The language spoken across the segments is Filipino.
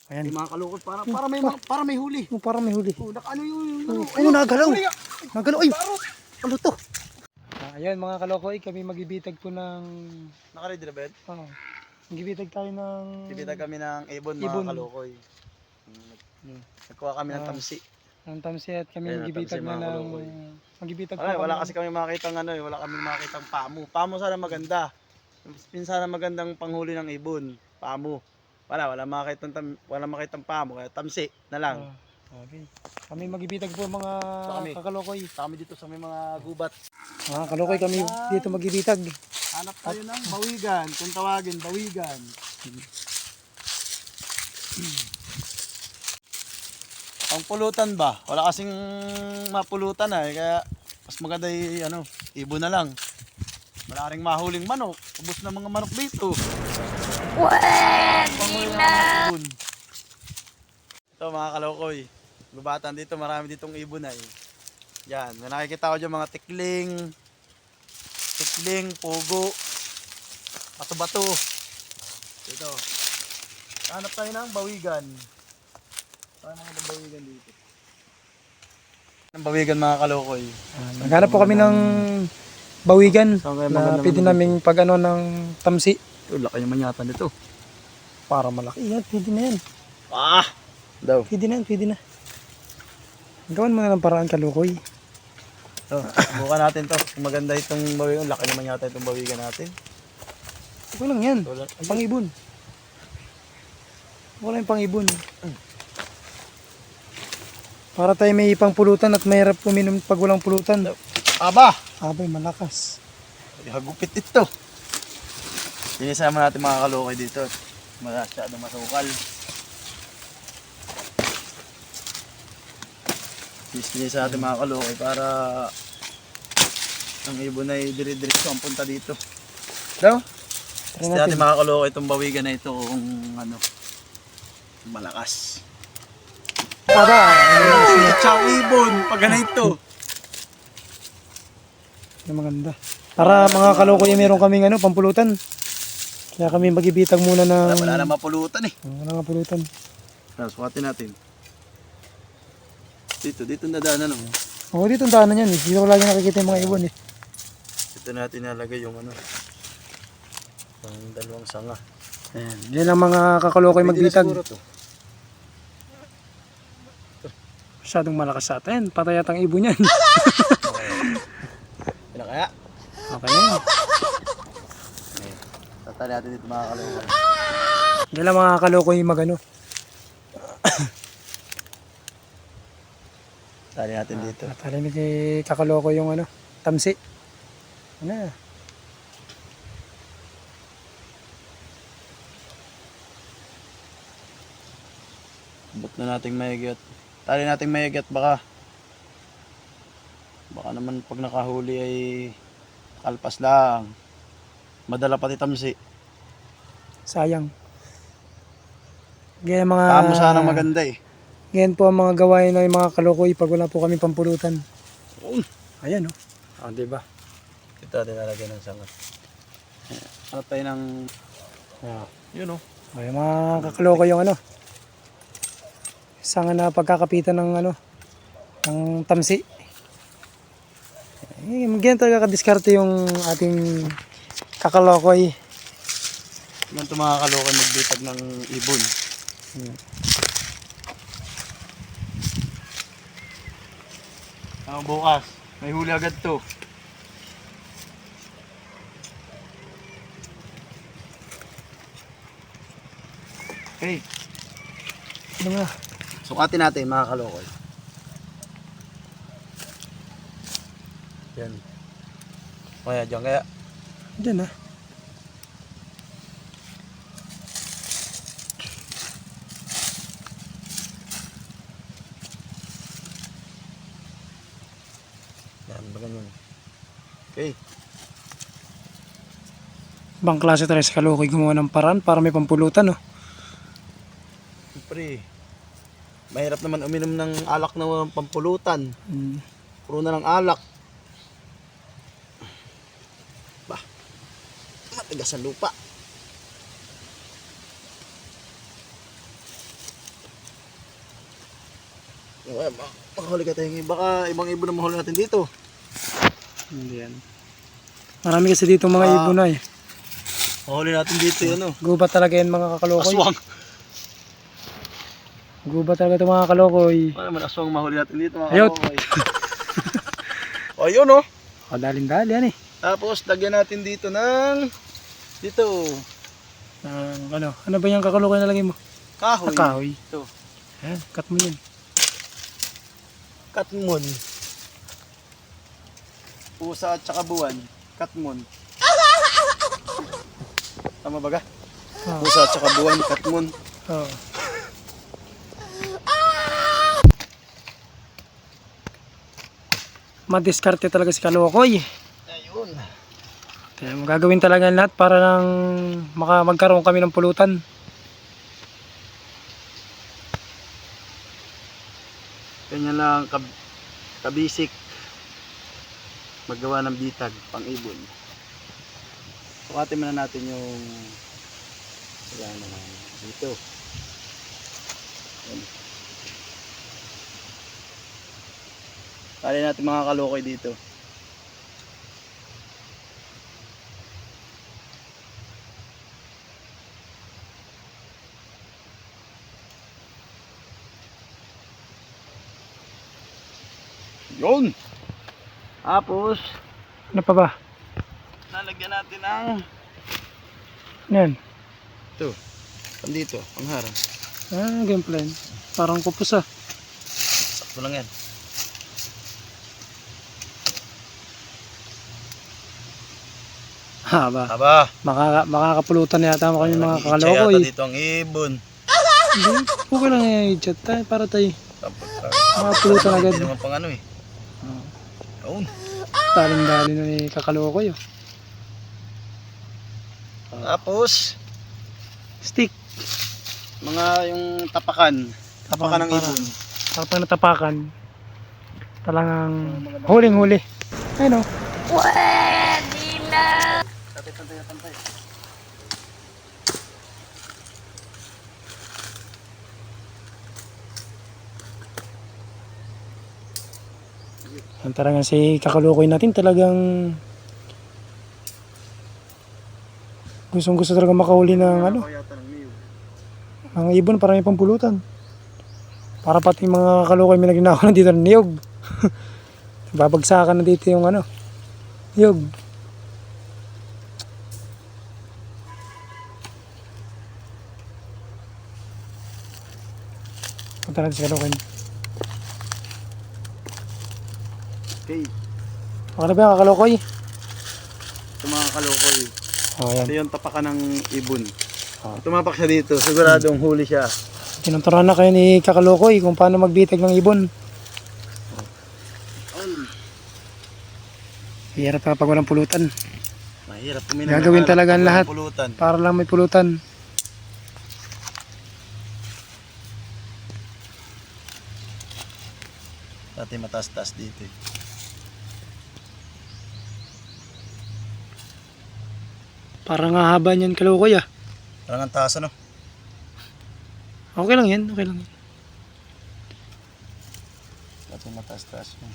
Ayan. Yung mga kalukot para may huli. Oh, parang may huli. Oh, ano yung Oh, nagalaw. huli, Nagalaw. Ay, ano to? Ayan mga kalokoy, kami magbibitag po ng... Naka-ready na ba yun? Oh, magbibitag tayo ng... Bibitag kami ng ibon Ibon. mga kalukoy. Nagkuha kami ng tamsi. Ang tamsi at kami Ayan, magbibitag tamsi, na mga ng... kalokoy. Magbibitag po Wala, kami. wala kasi kami makitang wala kami makitang pamo. Pamo sana maganda. Sana magandang panghuli ng ibon. Pamo. Wala makitang pamo, kaya tamsi na lang. Okay. Kami magbibitag po mga Kami. kakalokoy. Kami dito sa may mga gubat. Mga kalokoy kami dito magbibitag. Hanap tayo ng bawigan, kung tawagin, bawigan. Ang pulutan ba? Wala kasing mapulutan kaya mas maganda ibon na lang. Wala ring mahuling manok. Ubus na mga manok dito. Pwede na! Ito mga kalokoy. Gubatan dito, marami ditong ibon Yan, may nakikita ko dyan mga tikling, pugo, bato-bato. Dito. Hanap tayo ng bawigan. Saan mga bawigan dito? Ang bawigan mga kalokoy. Naghanap po kami ng bawigan Saan kayo na maganda pwede naman naming pag ng tamsi. Ito, laki naman yata nito. Para malaki. Yan, pwede na yan. Daw. Pwede na yan, pwede na. Gawan mo na ng paraan kalukoy. So, bukan natin to. Kung maganda itong bawigan, laki naman yata itong bawigan natin. Ito lang yan. Ito lang. Pang-ibon. Wala yung pang-ibon. Para tayo may pangpulutan at mahirap uminom pag walang pulutan. Aba! Abay, malakas. Hagupit ito. Sinisama natin mga kalukay dito. Masyadong masukal. Sinisa natin mga kalukay para ang ibon ay dire-diretso ang punta dito. Daw? Gusto natin mga kalukay itong bawigan na ito kung malakas. Aba! Ciao ibon! Pag ganito. Maganda. Para mga kalukoy meron kaming pampulutan. Kaya kami magbibitag muna ng... Wala na mapulutan Wala nga pulutan. Sukatin natin. Dito nadaanan Oo, dito ang daanan yan. Dito ko lagi nakikita yung mga ibon Dito natin nalagay yung ang dalawang sanga. Ayan. Yan ang mga kakalukoy magbitag. Masyadong malakas sa atin. Patay at ang ibon yan. Ano kaya? Okay yan. Tatali natin dito mga kalukay. Yan lang mga kakalukoy Tali natin dito. Natali ni kakalukoy yung tamsi. Ano? Bot na nating mahigat. Tali nating mahigat baka naman pag nakahuli ay kalpas lang. Madala pati tamsi. Sayang. Ganyan mga... Tamo sana maganda Ganyan po ang mga gawain ng mga kalokoy pag wala po kami pampulutan. Ayan diba? Ito natin nalagyan ng sangat. Hanap tayo ng... Yun Ay, mga kakalokoy yung sanga na pagkakapitan ng ng tamsi. Ganyan talaga kadiskarte yung ating kakalokoy. Ganito mga kalukay magbitag ng ibon. Bukas, may huli agad to. Okay. Ano nga? Sukatin natin mga kalukay. Yan. Kaya dyan kaya. Diyan Yan, ba ganyan. Okay. Bang klase tayo sa kalokoy gumawa ng paraan para may pampulutan Siyempre, mahirap naman uminom ng alak na pampulutan. Puro na ng alak. Matigas ang lupa. Makahuli ka tayo. Baka ibang ibon na mahuli natin dito. Hindi yan. Marami kasi dito mga ibon na eh. Mahuli natin dito yun, ano. Gubat talaga yan mga kakalokoy. Aswang. Gubat talaga ito mga kakalokoy. Wala naman aswang mahuli natin dito, mga Ayot. kalokoy. O, yun, oh. Daling-dali yan eh. Tapos, lagyan natin dito ng... Dito. Ano ba yung kakalokoy na lagay mo? Kahoy. Kahoy. Ito. Ayan, cut mo yun. Katmon. Pusa at saka buwan. Katmon. Tama ba ga? Oh. Pusa at saka buwan. Katmon. Oh. Madiskarte talaga si Kalokoy. Ayun. Kaya magagawin talaga lahat para lang magkaroon kami ng pulutan. Ganyan lang kabisik. Maggawa ng bitag pang ibon. Sukatin muna natin yung wala naman dito. Ayan. Tali natin mga kalokoy dito. Yun! Tapos, Ano pa ba? lalagyan natin ng Yan. ito, pandito, pangharang. Game plan. Parang kupos ah. Sakto lang yan. Haba. Aba, Makakapulutan na yata mo kami mga nag-iitsa kakalokoy. yata dito ang ibon. Hindi. Okay lang yung i-chat tayo para tayo. Tapos, Makapulutan agad. hindi naman pang ano eh. Yun. Daling-dali na ni kakalokoy. Oh. Tapos, Stick. mga yung tapakan. Tapakan ng ibon. Para pag natapakan, talagang huling-huli. Ayun o. Pantay, pantay. Ang talagang si kakalokoy natin talagang gustong-gusto talaga makahuli ng ano, Yata ng niyog. ang ibon para may pampulutan. Para pati mga kakalokoy may nagnakaw na dito ng niyog. Babagsakan na dito yung ano, niyog. Punta natin si kakalokoy. Okay. Baka na ba yung kakalokoy? Ito mga kalokoy. Oh, yan. Ito yung tapakan ng ibon. Oh. Tumapak siya dito. Siguradong huli siya. Tinuturuan na kayo ni kakalokoy kung paano magbitag ng ibon. Hirap na pag walang pulutan. Mahirap kuminan. Gagawin talaga ang lahat. Pulutan. Para lang may pulutan. Dati mataas-taas dito eh. Parang hahaba niyan kalokoy ah. Parang ang taas ano? Okay lang yan, okay lang yan. Dati mataas-taas yun.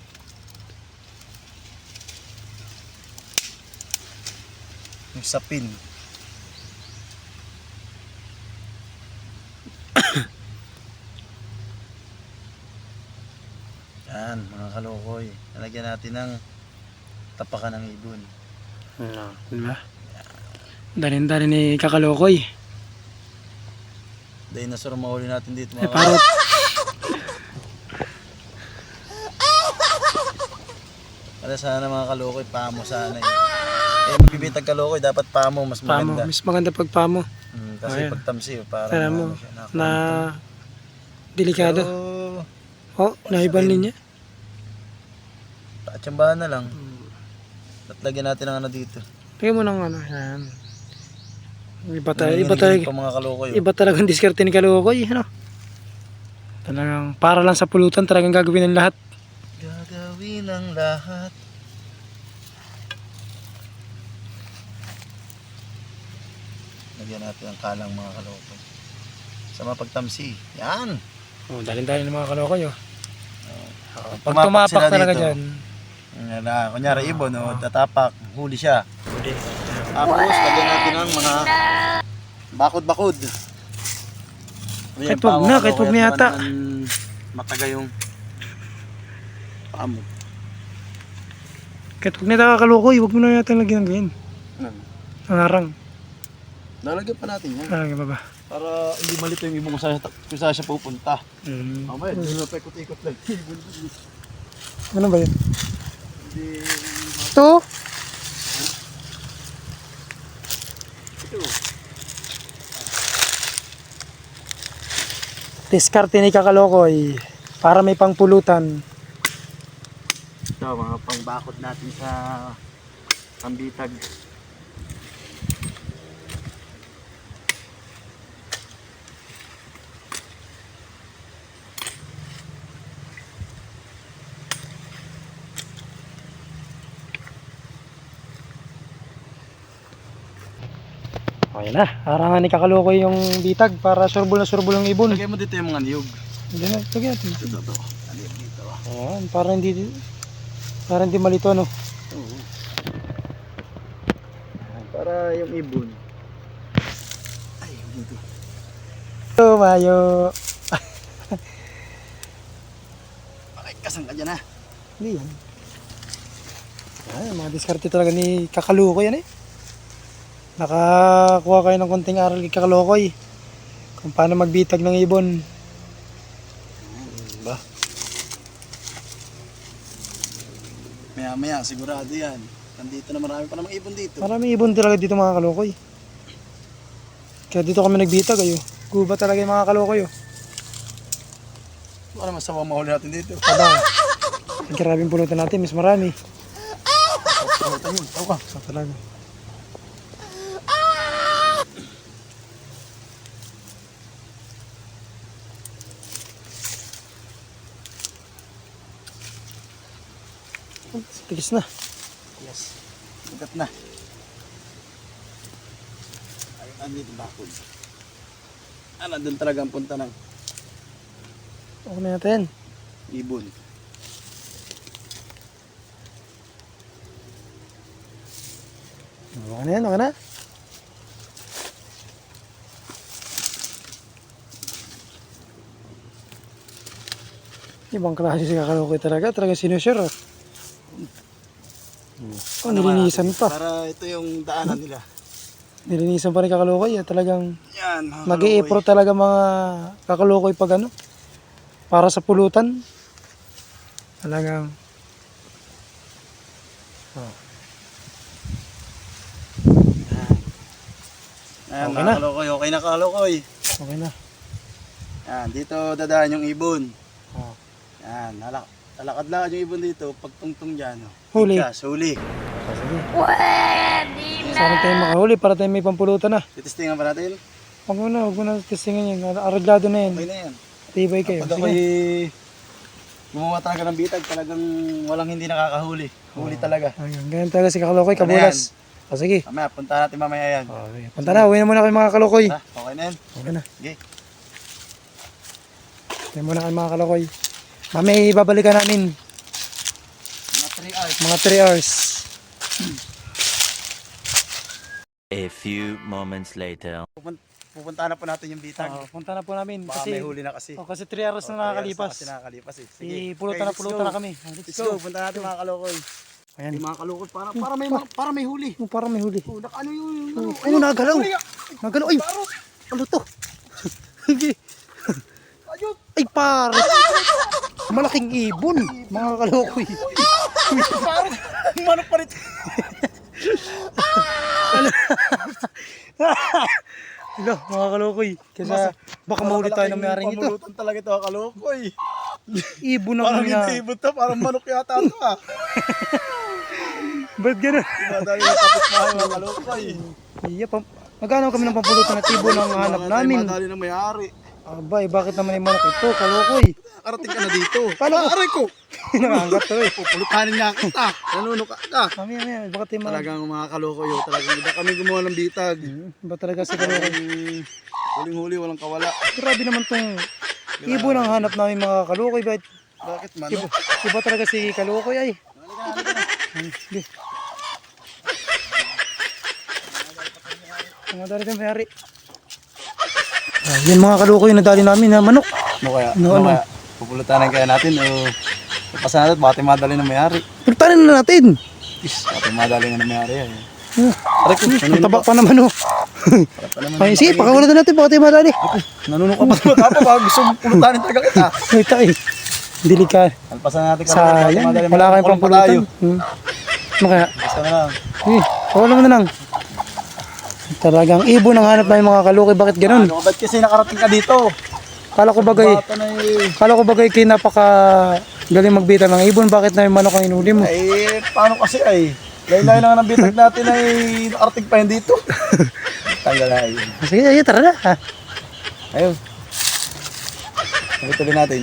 Yung sapin. Yan, mga kalokoy. Nalagyan natin ng tapakan ng ibon. Diba? Dalin-dalin ni kakalokoy. Dinosaur mahuli natin dito mga Parot. Para sana mga kalokoy, pamo sana eh. Magbibitag kalokoy, dapat pamo, mas Pamo, maganda. mas maganda pag pamo. Kasi Ayan. pag tamsi, parang Tara mo, ano siya, na delikado. Pero, Oh, nahiban niya. tatsambahan na lang. At lagyan natin ng ano dito. Lagyan mo ng ano, yan. Iba Nanginginig pa mga kalokoy. iba talagang diskarte ni kalokoy, ano? Talagang para lang sa pulutan, talagang gagawin ng lahat. Gagawin ang lahat. Lagyan natin ang kalang mga kalokoy. Sa mapagtamsi. Yan! Oh, dalin-dalin ng mga kalokoy, oh. Pag tumapak sila talaga dito. dyan. Yan na, kunyari ibon, tatapak, huli siya. Tapos, lagyan natin ng mga bakod-bakod. Kahit wag na yata. Mataga yung pamo. Kahit huwag na nakakalukoy, huwag mo na natin lagyan ng ganyan. Ang harang. Lalagyan pa natin yan. Lagyan pa ba? Para hindi malito yung ibon kung saan siya pupunta. Mm. Mamaya, hindi na pa ikot-ikot lang. Ano ba yun? Hindi... Ito? Ito. Diskarte ni Kakalokoy para may pangpulutan. Ito, mga pangbakod natin sa pambitag. Okay na, harangan ni Kakalokoy yung bitag para surbol na surbol yung ibon. Lagay mo dito yung mga niyog. Hindi na, lagyan natin. Ito. Aliyab dito. Ayan, para hindi malito, no? Oo. Para yung ibon. Ay, dito. Tumayo. Ay, kasang ka dyan ha. Hindi yan. Ayan, mga diskarte talaga ni Kakalokoy yan eh. Nakakuha kayo ng konting aral kay Kakalokoy kung paano magbitag ng ibon. Ba? Maya-maya, sigurado yan. Nandito na marami pa namang ibon dito. Maraming ibon talaga dito mga Kakalokoy. Kaya dito kami nagbitag ayo. Guba talaga yung mga Kakalokoy oh. Ano masama mahuli natin dito? Aba, ang karabing pulutan natin, mas marami. Pulutan yun, tao ka. So talaga. Tigis na. Yes. Ikat na. Ayun, andito bakod. Nandun talaga ang punta ng Okay na natin. ibon. Okay na yan, okay na. Ibang klase si Kakalokoy talaga. Talaga sinusure. Oh, nilinisan pa. Para ito yung daanan nila. Nilinisan pa rin Kakalokoy. Talagang Yan, mga nag-i-effort talaga mga Kakalokoy pag ano. Para sa pulutan. Talagang Ayan, Okay mga na. kalokoy. Okay na kalokoy. okay na. Yan, dito dadaan yung ibon. Oh. Yan, lalakad lang yung ibon dito. Pag tungtong dyan. Huli. Ikas, huli. So, sige. Sana tayo makahuli para tayo may pampulutan na. Titistingan pa natin. Huwag mo na testingan yan. Araglado na yan. Okay na yan. Tibay kayo. Pag Sige. ako'y gumawa talaga ng bitag, talagang walang hindi nakakahuli. Huli talaga. Ayun, ganyan talaga si Kakalokoy, Ano kabulas. O sige. Mamaya, punta natin mamaya yan. Okay. Punta na, uwi na muna kayo mga Kakalokoy. Ha? Okay na yan. Okay na. Okay. Uwi muna kayo mga Kakalokoy. Mamaya ibabalikan namin Mga 3 hours. mga 3 hours. A few moments later. Pupuntahan na po natin yung bitag. Punta na po namin Baka may huli na kasi. kasi 3 hours na nakakalipas. Kasi nakakalipas eh. Sige. Pulutan Okay, let's go. na kami. Let's go. Punta natin mga kalokoy. Ayan. Yung mga kalokoy para may huli. Oh, parang may huli. Oh, ano yung Ay, nagalaw. Nagalaw. Ay, ano to? Hindi. Ayun. Ay, pare. Malaking ibon. Mga Kakalokoy. Parang manok pa rin. Hello, mga Kakalokoy. Kasi baka mahuli tayo ng mayaring ito. Pamulutan talaga ito mga kalokoy. Ibon na Parang muna. hindi ibon to, parang manok yata ito ah. Ba't gano'n? Madali na tapos mga kalokoy. Iya, magkano kami ng pampulutan at ibon ang hanap namin? Madali na may-ari. Abay, bakit naman yung manok ito? Kalokoy. Karating ka na dito. Paano? Aray ko. Nangangat to eh. Pupulutanin nga kita. Nanunuka ka. Mamaya, baka tayo mga... Talagang mga kalokoy. Talagang iba kami gumawa ng bitag. Ba talaga si Kalokoy? Huling-huli, walang kawala. Grabe naman tong ibon ang hanap namin mga Kalokoy. Bakit Bakit man? Iba talaga si Kalukoy ay. Hindi. Mga dali ng mayari. Yan mga Kalukoy, nadali namin na manok. Ano kaya? Ano, ano? Kaya? Pupulutanan kaya natin o ipasa natin, baka madali na may-ari. Pagtanin na natin. Baka madali na may-ari yan. Aray ko, ang taba pa naman oh. Ay, sige, pakawalan na natin, baka tayo madali. Nanunok ka pa sa mata baka gusto mong pulutanin taga kita. Ay, tayo. Delikado. Alpasan natin ka Sayang, wala kayong pampulutan. Ano kaya? Basta na lang. Eh, kawalan mo na lang. Talagang ibon ang hanap namin mga Kalukoy, bakit ganun? Ano, ba't kasi nakarating ka dito? Kala ko bagay, Bata na eh. kala ko bagay kayo napaka galing magbita ng ibon, bakit na yung manok ang inuli mo? Eh, paano kasi ay? Laylay lang ang bitag natin ay nakarating pa yun dito. Tanggal na yun. Sige, tara na. Ayun. Tuloy natin.